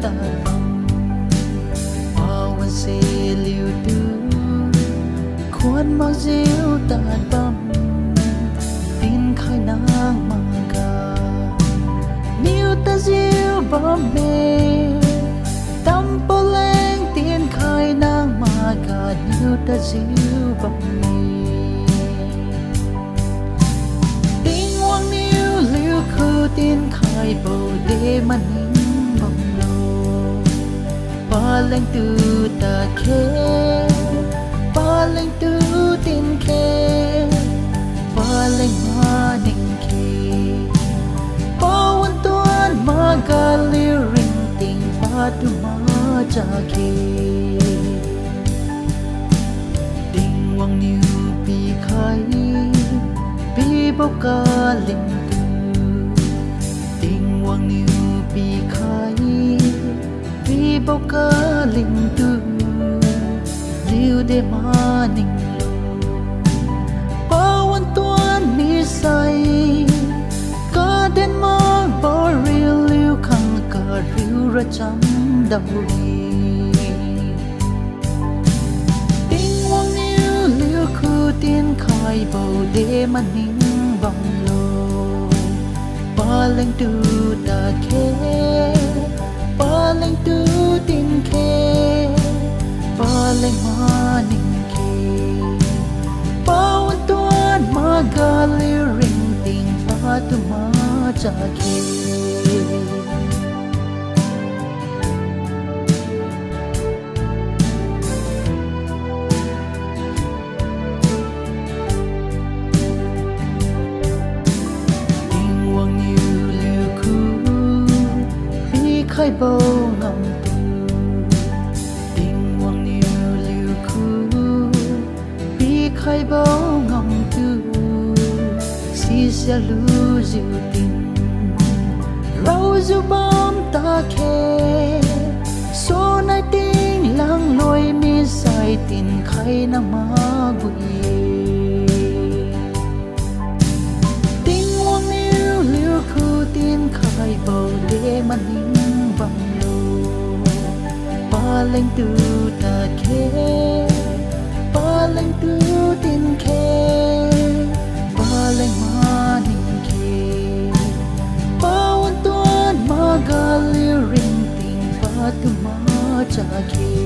ta baoวันเสียลิวดูควรมาเจียวตาบำตินไข่นางมากานิวตาเจียวบำเมตำปอแรงตินไข่นางมากานิวตาเจียวบำเมติงวังนิวลิวคือตินไข่โบเดมันนิ่งบังโลปาแรงตูตาเคปาเลงตูตินเคปาเลงมานิงเคปาวันตวนมากาลิริงติงปาตุมาจาเคติงวังนิวปีไข่ปีบกาลิงตูติงวังนิวปีไข่ปีบกาลิงตูliu de maning lo pawan tuan mi sai ka den ma boril liu khang ka riu ra cham dau ri ting wang liu liu khu tin khai bo de maning bang lo pa leng tu ta ke pa leng tu tin ke pa leng maning ke pawan tuan magali ring ting pa tu ma cha ke ting wang niu liu khu bi khai bo ngam khai bao ngong tu si sia lu diu tin rau zu bom ta ke so nai ting lang loi mi sai tin khai na ma bui ting wang liu liu khu tin khai bao de man ning bang lo pa leng tu ta ke pa leng tu tin ke pa leng maning ke pawan tuan magali ring ting pa tu ma cha ke